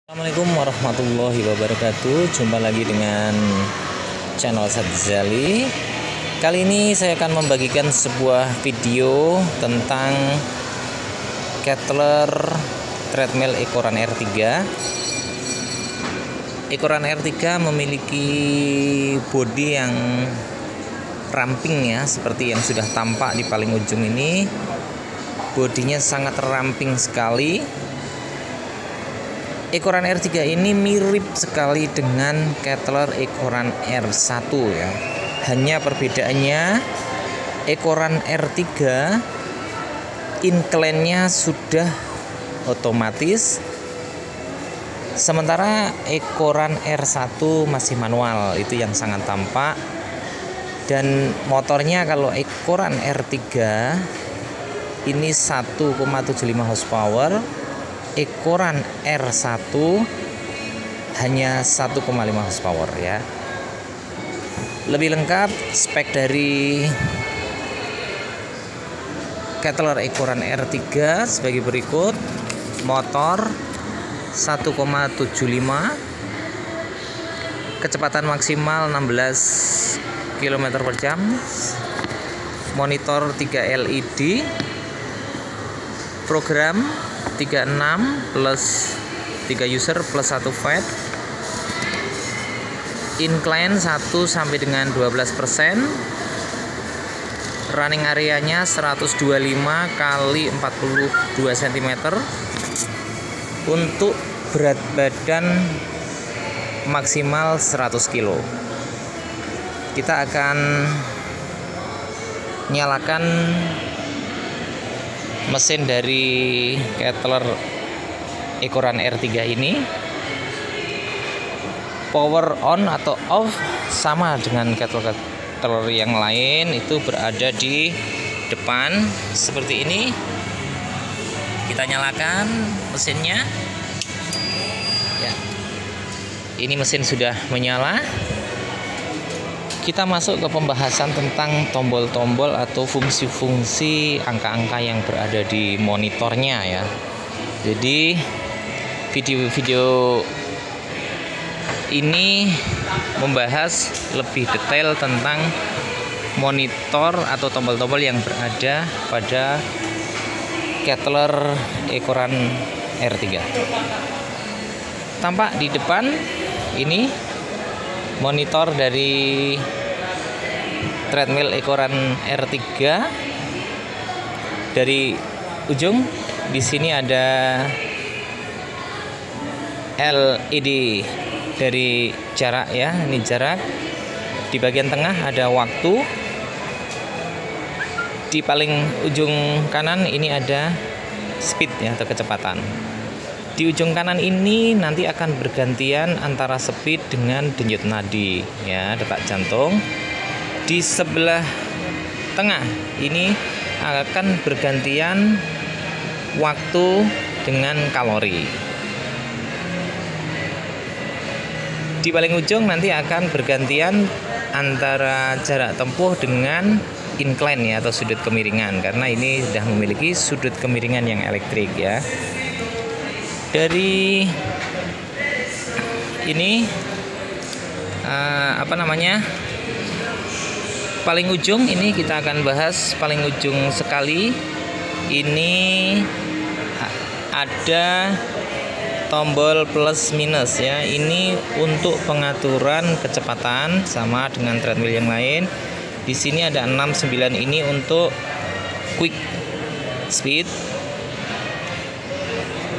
Assalamualaikum warahmatullahi wabarakatuh. Jumpa lagi dengan channel Sadzali. Kali ini saya akan membagikan sebuah video tentang Kettler treadmill ekoran R3. Ekoran R3 memiliki bodi yang ramping ya, seperti yang sudah tampak di paling ujung ini. Bodinya sangat ramping sekali. Ekoran R3 ini mirip sekali dengan Kettler ekoran R1 ya. Hanya perbedaannya ekoran R3 incline-nya sudah otomatis, sementara ekoran R1 masih manual. Itu yang sangat tampak. Dan motornya kalau ekoran R3 ini 1,75 horsepower, ekoran R1 hanya 1,5 horsepower ya. Lebih lengkap spek dari Kettler ekoran R3 sebagai berikut. Motor 1,75, kecepatan maksimal 16 km/jam, monitor 3 LED, program 36 plus 3 user plus 1 fed, incline 1 sampai dengan 12%, running areanya 125 kali 42 cm. Untuk berat badan maksimal 100 kg. Kita akan nyalakan mesin dari Kettler ekoran R3 ini. Power on atau off sama dengan Kettler yang lain, itu berada di depan seperti ini. Kita nyalakan mesinnya ya. Ini mesin sudah menyala. Kita masuk ke pembahasan tentang tombol-tombol atau fungsi-fungsi angka-angka yang berada di monitornya ya. Jadi video ini membahas lebih detail tentang monitor atau tombol-tombol yang berada pada Kettler ekoran R3. Tampak di depan ini monitor dari treadmill ekoran R3. Dari ujung di sini ada LED dari jarak ya, ini jarak. Di bagian tengah ada waktu. Di paling ujung kanan ini ada speed ya, atau kecepatan. Di ujung kanan ini nanti akan bergantian antara speed dengan denyut nadi ya, detak jantung. Di sebelah tengah ini akan bergantian waktu dengan kalori. Di paling ujung nanti akan bergantian antara jarak tempuh dengan incline ya, atau sudut kemiringan, karena ini sudah memiliki sudut kemiringan yang elektrik ya. Dari ini paling ujung ini kita akan bahas paling ujung sekali. Ini ada tombol plus minus ya. Ini untuk pengaturan kecepatan sama dengan treadmill yang lain. Di sini ada 6, 9 ini untuk quick speed.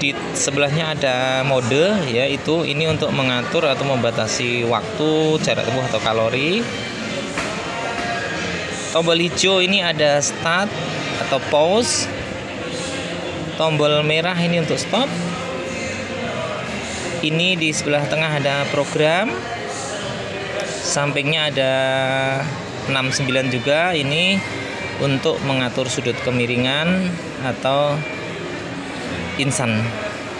Di sebelahnya ada mode yaitu ini untuk mengatur atau membatasi waktu, jarak tempuh atau kalori. Tombol hijau ini ada start atau pause. Tombol merah ini untuk stop. Ini di sebelah tengah ada program. Sampingnya ada 6, 9 juga. Ini untuk mengatur sudut kemiringan atau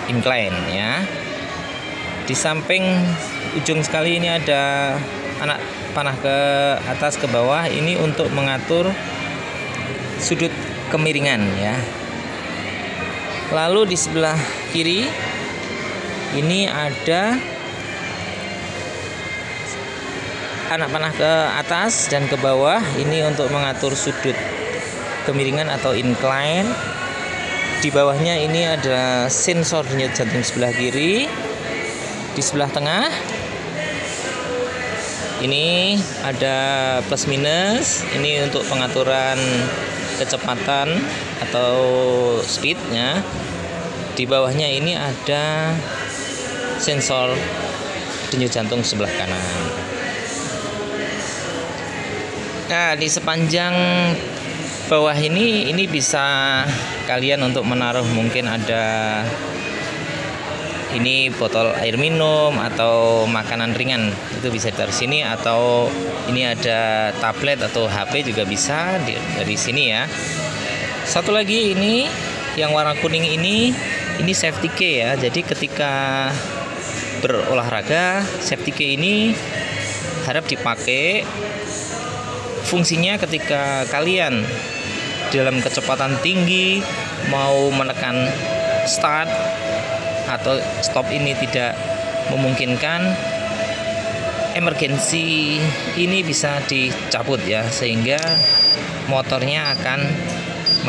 incline ya. Di samping ujung sekali ini ada anak panah ke atas ke bawah, ini untuk mengatur sudut kemiringan ya. Lalu di sebelah kiri ini ada anak panah ke atas dan ke bawah. Ini untuk mengatur sudut kemiringan atau incline. Di bawahnya ini ada sensor denyut jantung sebelah kiri. Di sebelah tengah ini ada plus minus. Ini untuk pengaturan kecepatan atau speednya. Di bawahnya ini ada sensor denyut jantung sebelah kanan. Nah, di sepanjang bawah ini bisa kalian untuk menaruh, mungkin ada ini botol air minum atau makanan ringan, itu bisa ditaruh sini, atau ini ada tablet atau HP juga bisa dari sini ya. Satu lagi ini yang warna kuning ini safety key ya. Jadi ketika berolahraga, safety key ini harap dipakai. Fungsinya ketika kalian dalam kecepatan tinggi mau menekan start atau stop ini tidak memungkinkan, emergency ini bisa dicabut ya, sehingga motornya akan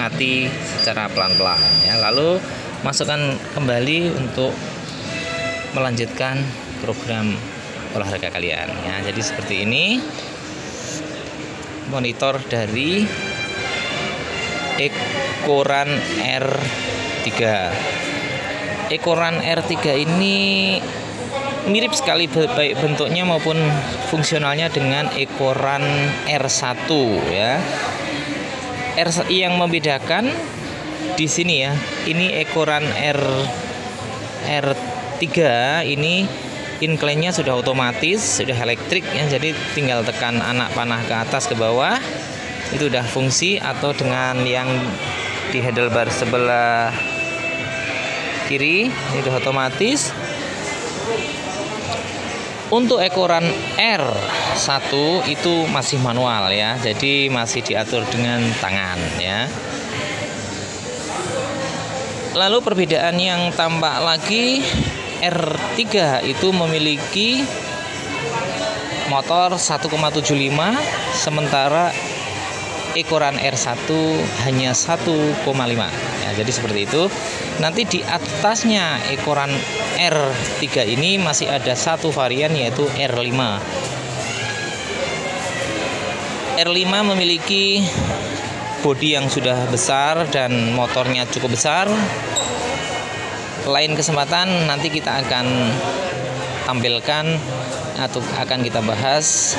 mati secara pelan-pelan ya. Lalu masukkan kembali untuk melanjutkan program olahraga kalian ya. Jadi seperti ini monitor dari Ecoran R3. Ecoran R3 ini mirip sekali baik bentuknya maupun fungsionalnya dengan Ecoran R1 ya. Yang membedakan di sini ya, ini Ecoran R3 ini incline-nya sudah otomatis, sudah elektrik ya. Jadi tinggal tekan anak panah ke atas ke bawah, itu udah fungsi. Atau dengan yang di handlebar sebelah kiri ini udah otomatis. Untuk Ecoran R1 itu masih manual ya, jadi masih diatur dengan tangan ya. Lalu perbedaan yang tampak lagi, R3 itu memiliki motor 1,75, sementara Ecoran R1 hanya 1,5 ya. Jadi seperti itu. Nanti di atasnya Ecoran R3 ini masih ada satu varian, yaitu R5. R5 memiliki bodi yang sudah besar dan motornya cukup besar. Lain kesempatan nanti kita akan tampilkan atau akan kita bahas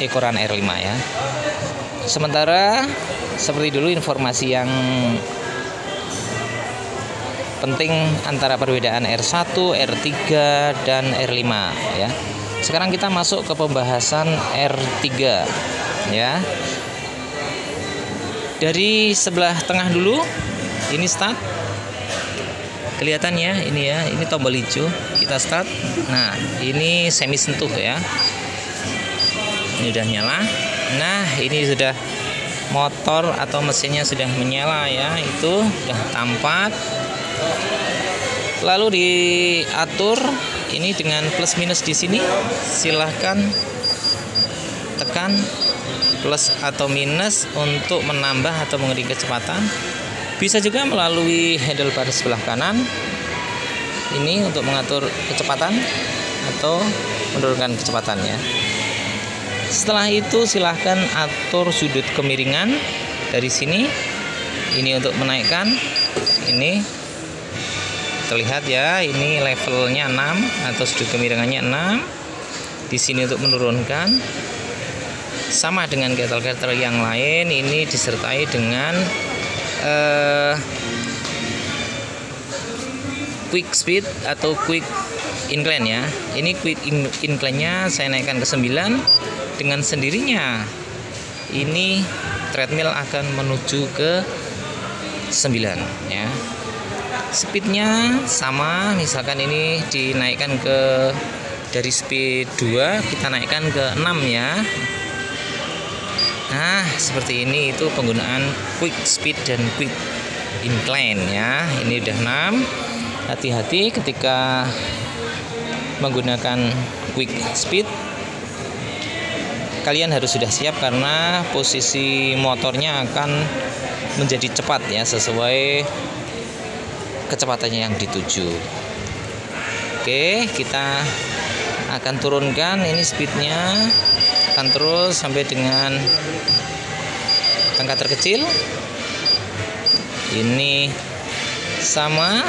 Ecoran R5 ya. Sementara seperti dulu informasi yang penting antara perbedaan R1, R3 dan R5 ya. Sekarang kita masuk ke pembahasan R3 ya. Dari sebelah tengah dulu, ini start. Kelihatan ya, ini tombol hijau, kita start. Nah, ini semi sentuh ya. Ini udah nyala. Nah, ini sudah motor atau mesinnya sudah menyala ya, itu sudah tampak. Lalu diatur ini dengan plus minus di sini. Silahkan tekan plus atau minus untuk menambah atau mengurangi kecepatan. Bisa juga melalui handlebar sebelah kanan ini untuk mengatur kecepatan atau menurunkan kecepatannya. Setelah itu silahkan atur sudut kemiringan dari sini. Ini untuk menaikkan, ini terlihat ya, ini levelnya 6 atau sudut kemiringannya 6. Di sini untuk menurunkan, sama dengan getel-getel yang lain, ini disertai dengan quick speed atau quick incline ya. Ini quick incline-nya saya naikkan ke 9. Dengan sendirinya ini treadmill akan menuju ke 9 ya. Speednya sama, misalkan ini dinaikkan ke dari speed 2 kita naikkan ke 6 ya. Nah, seperti ini itu penggunaan quick speed dan quick incline ya. Ini udah 6. hati-hati ketika menggunakan quick speed. Kalian harus sudah siap karena posisi motornya akan menjadi cepat ya, sesuai kecepatannya yang dituju. Oke, kita akan turunkan ini speednya, akan terus sampai dengan angka terkecil. Ini sama,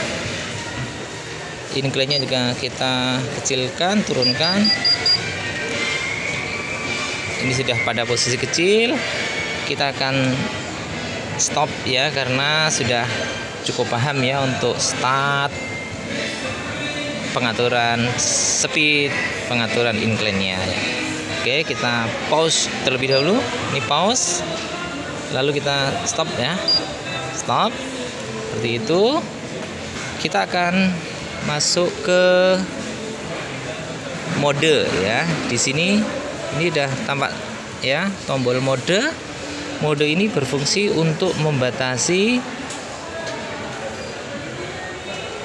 incline-nya juga kita kecilkan, turunkan. Ini sudah pada posisi kecil. Kita akan stop ya, karena sudah cukup paham ya untuk start, pengaturan speed, pengaturan incline-nya. Oke, kita pause terlebih dahulu. Ini pause, lalu kita stop ya, stop seperti itu. Kita akan masuk ke mode ya. Di sini ini udah tampak ya tombol mode. Mode ini berfungsi untuk membatasi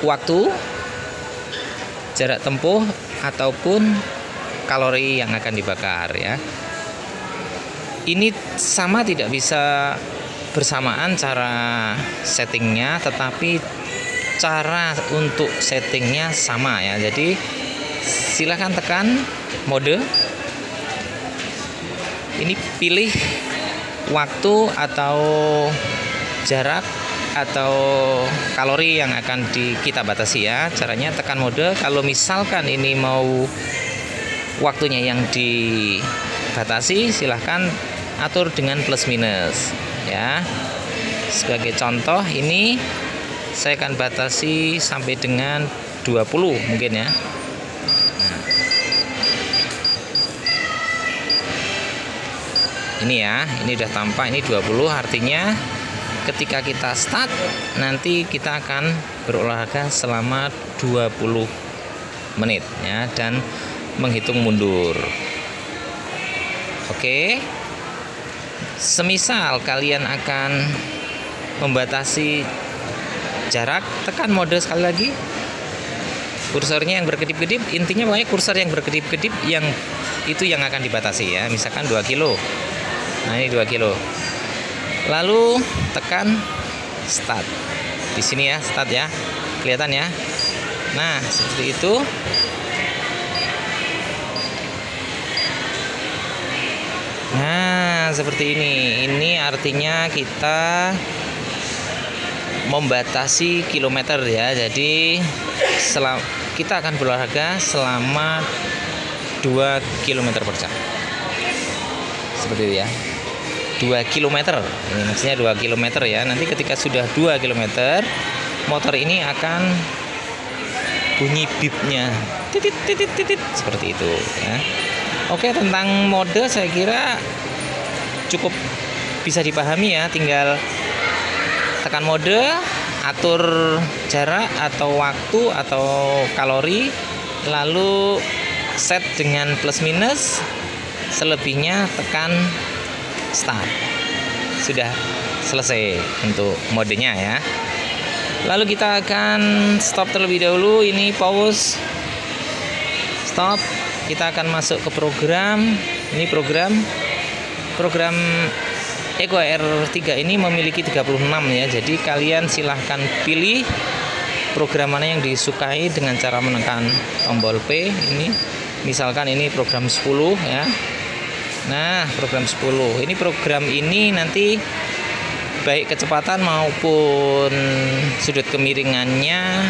waktu, jarak tempuh, ataupun kalori yang akan dibakar ya. Ini sama tidak bisa bersamaan cara settingnya, tetapi cara untuk settingnya sama ya. Jadi silahkan tekan mode. Ini pilih waktu atau jarak atau kalori yang akan kita batasi ya. Caranya tekan mode. Kalau misalkan ini mau waktunya yang dibatasi, silahkan atur dengan plus minus ya. Sebagai contoh, ini saya akan batasi sampai dengan 20 mungkin ya. Ini ya, ini udah tampak, ini 20, artinya ketika kita start nanti kita akan berolahraga selama 20 menit ya, dan menghitung mundur. Oke. Semisal kalian akan membatasi jarak, tekan mode sekali lagi. Kursornya yang berkedip-kedip, intinya pokoknya kursor yang berkedip-kedip yang itu yang akan dibatasi ya. Misalkan 2 kilo. Nah, ini 2 kilo. Lalu tekan start. Di sini ya, start ya. Kelihatan ya. Nah, seperti itu. Nah, seperti ini. Ini artinya kita membatasi kilometer ya. Jadi kita akan berolahraga selama 2 km per jam. Seperti itu ya. 2 km. Ini maksudnya 2 km ya. Nanti ketika sudah 2 km, motor ini akan bunyi bipnya. Titit titit titit seperti itu ya. Oke, tentang mode saya kira cukup bisa dipahami ya. Tinggal tekan mode, atur jarak atau waktu atau kalori, lalu set dengan plus minus. Selebihnya tekan start. Sudah selesai untuk modenya ya. Lalu kita akan stop terlebih dahulu. Ini pause, stop. Kita akan masuk ke program. Ini program Eco R3 ini memiliki 36 ya. Jadi kalian silahkan pilih program mana yang disukai dengan cara menekan tombol P. Ini misalkan ini program 10 ya. Nah, program 10. Ini program ini nanti baik kecepatan maupun sudut kemiringannya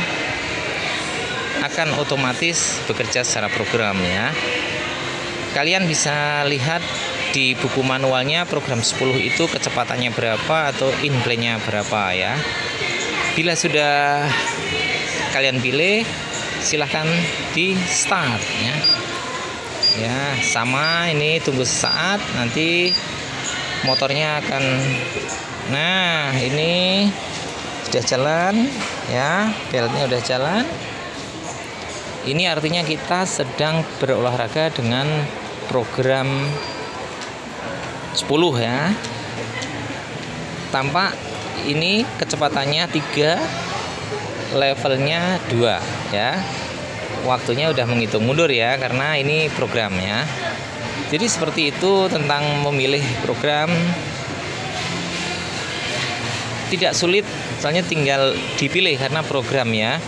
akan otomatis bekerja secara program ya. Kalian bisa lihat di buku manualnya program 10 itu kecepatannya berapa atau incline-nya berapa ya. Bila sudah kalian pilih, silahkan di start ya. Ya, sama, ini tunggu sesaat, nanti motornya akan. Nah, ini sudah jalan ya, beltnya udah jalan. Ini artinya kita sedang berolahraga dengan program 10 ya. Tampak ini kecepatannya 3, levelnya 2 ya. Waktunya udah menghitung mundur ya, karena ini programnya. Jadi seperti itu tentang memilih program. Tidak sulit, soalnya tinggal dipilih karena program ya.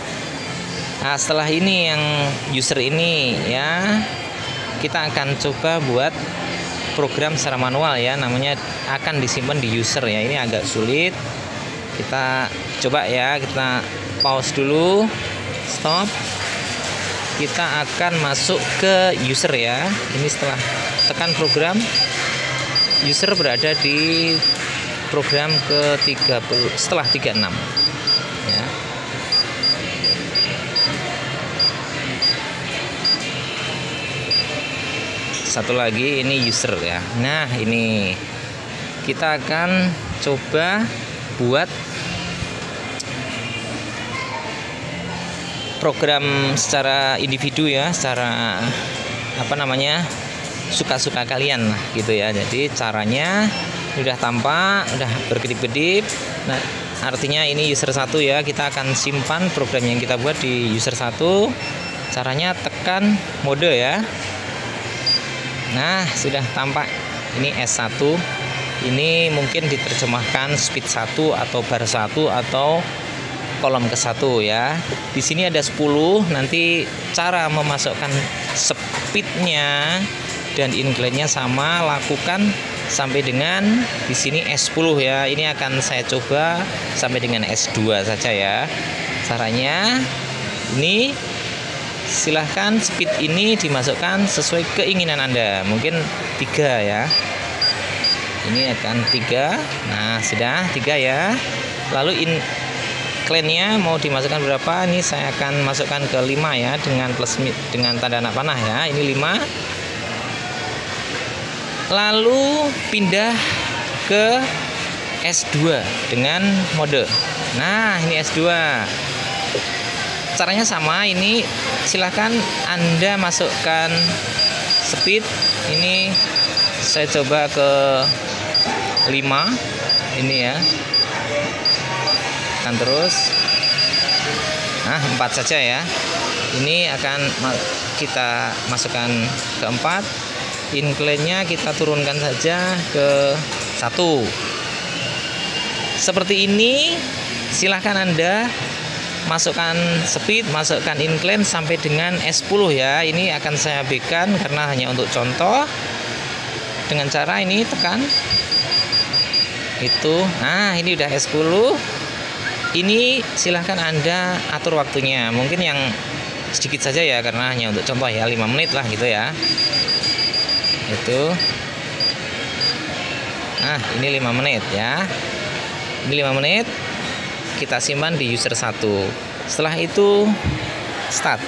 Nah, setelah ini yang user ini ya, kita akan coba buat program secara manual ya, namanya akan disimpan di user ya. Ini agak sulit. Kita coba ya, kita pause dulu, stop. Kita akan masuk ke user ya. Ini setelah tekan program, user berada di program ke 30 setelah 36 ya. Satu lagi ini user ya. Nah, ini kita akan coba buat program secara individu ya, secara suka-suka kalian lah gitu ya. Jadi caranya udah tampak, udah berkedip-kedip. Nah, artinya ini user 1 ya. Kita akan simpan program yang kita buat di user 1. Caranya tekan mode ya. Nah, sudah tampak ini S1. Ini mungkin diterjemahkan speed 1 atau bar 1 atau kolom ke-1 ya. Di sini ada 10. Nanti cara memasukkan speednya dan incline-nya sama, lakukan sampai dengan di sini S10 ya. Ini akan saya coba sampai dengan S2 saja ya. Caranya ini silahkan speed ini dimasukkan sesuai keinginan Anda. Mungkin 3 ya. Ini akan 3. Nah, sudah 3 ya. Lalu incline-nya mau dimasukkan berapa? Ini saya akan masukkan ke 5 ya, dengan plus dengan tanda anak panah ya. Ini 5. Lalu pindah ke S2 dengan mode. Nah, ini S2. Caranya sama, ini silahkan Anda masukkan speed. Ini saya coba ke 5 ini ya. Tekan terus. Nah, 4 saja ya. Ini akan kita masukkan ke 4. Incline-nya kita turunkan saja ke 1. Seperti ini. Silahkan Anda masukkan speed, masukkan incline sampai dengan S10 ya. Ini akan saya berikan karena hanya untuk contoh. Dengan cara ini tekan itu. Nah, ini udah S10. Ini silahkan Anda atur waktunya. Mungkin yang sedikit saja ya, karena hanya untuk contoh ya, 5 menit lah gitu ya. Itu. Nah, ini 5 menit ya. Ini 5 menit. Kita simpan di user 1. Setelah itu start.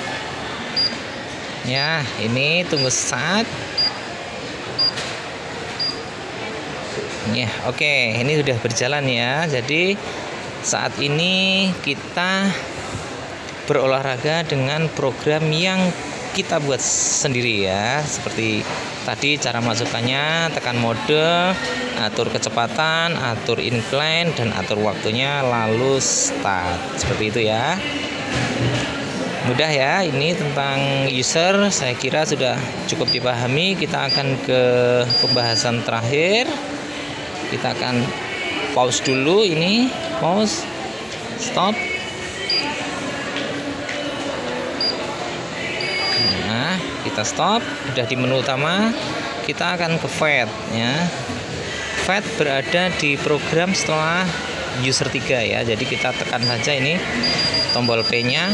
Ya, ini tunggu saat. Ya, oke, ini sudah berjalan ya. Jadi saat ini kita berolahraga dengan program yang kita buat sendiri ya. Seperti tadi cara masukkannya, tekan mode, atur kecepatan, atur incline, dan atur waktunya, lalu start. Seperti itu ya. Mudah ya, ini tentang user saya kira sudah cukup dipahami. Kita akan ke pembahasan terakhir. Kita akan pause dulu ini, pause, stop. Nah, kita stop, udah di menu utama. Kita akan ke fade ya. Fade berada di program setelah user 3 ya. Jadi kita tekan saja ini tombol P-nya.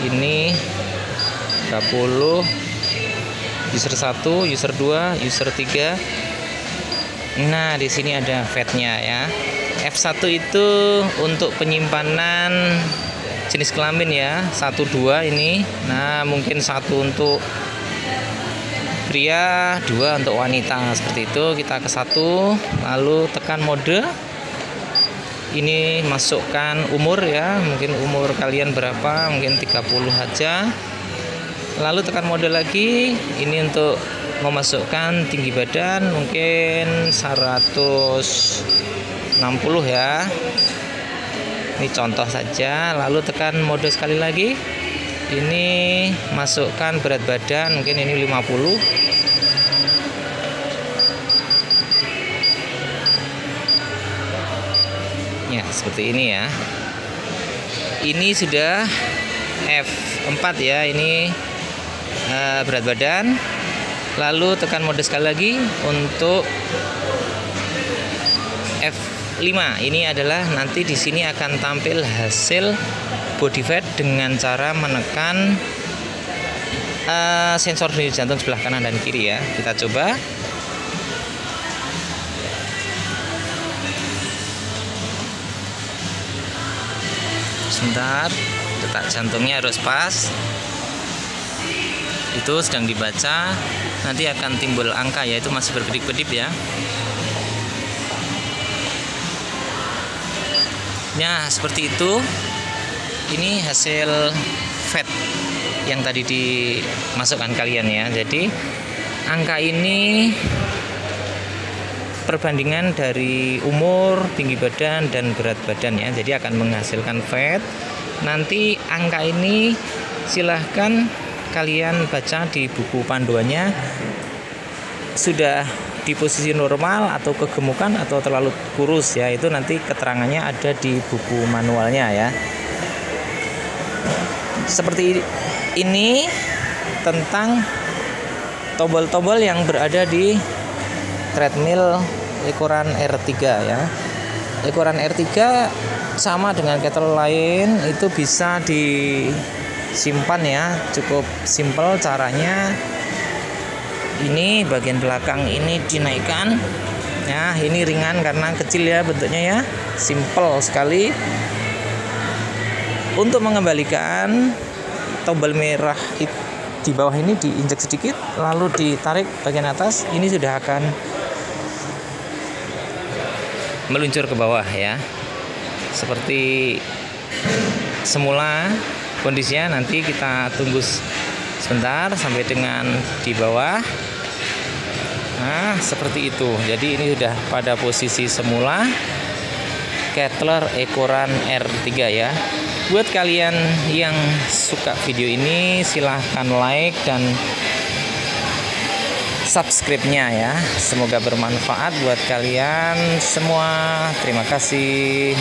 Ini 30 user 1, user 2, user 3. Nah, di sini ada fade-nya ya. F1 itu untuk penyimpanan jenis kelamin ya. 1, 2 ini. Nah, mungkin 1 untuk pria, 2 untuk wanita. Seperti itu. Kita ke 1, lalu tekan mode. Ini masukkan umur ya. Mungkin umur kalian berapa? Mungkin 30 aja. Lalu tekan mode lagi. Ini untuk memasukkan tinggi badan, mungkin 100 60 ya. Ini contoh saja, lalu tekan mode sekali lagi. Ini masukkan berat badan, mungkin ini 50. Ya, seperti ini ya. Ini sudah F4 ya, ini berat badan. Lalu tekan mode sekali lagi untuk F5. Ini adalah nanti di sini akan tampil hasil body fat dengan cara menekan sensor denyut jantung sebelah kanan dan kiri ya. Kita coba. Sebentar, detak jantungnya harus pas. Itu sedang dibaca. Nanti akan timbul angka, yaitu masih berkedip-kedip ya. Nah, seperti itu. Ini hasil fat yang tadi dimasukkan kalian ya. Jadi angka ini perbandingan dari umur, tinggi badan, dan berat badan ya. Jadi akan menghasilkan fat. Nanti angka ini silahkan kalian baca di buku panduannya, sudah di posisi normal atau kegemukan atau terlalu kurus ya. Itu nanti keterangannya ada di buku manualnya ya. Seperti ini tentang tombol-tombol yang berada di treadmill ukuran R3 ya. Ukuran R3 sama dengan kettle lain, itu bisa disimpan ya, cukup simpel caranya. Ini bagian belakang ini dinaikkan ya, ini ringan karena kecil ya bentuknya ya, simple sekali. Untuk mengembalikan tombol merah di bawah ini diinjak sedikit, lalu ditarik bagian atas, ini sudah akan meluncur ke bawah ya, seperti semula kondisinya. Nanti kita tunggu sebentar sampai dengan di bawah. Nah, seperti itu. Jadi ini sudah pada posisi semula Kettler ukuran R3 ya. Buat kalian yang suka video ini, silahkan like dan subscribe-nya ya. Semoga bermanfaat buat kalian semua. Terima kasih.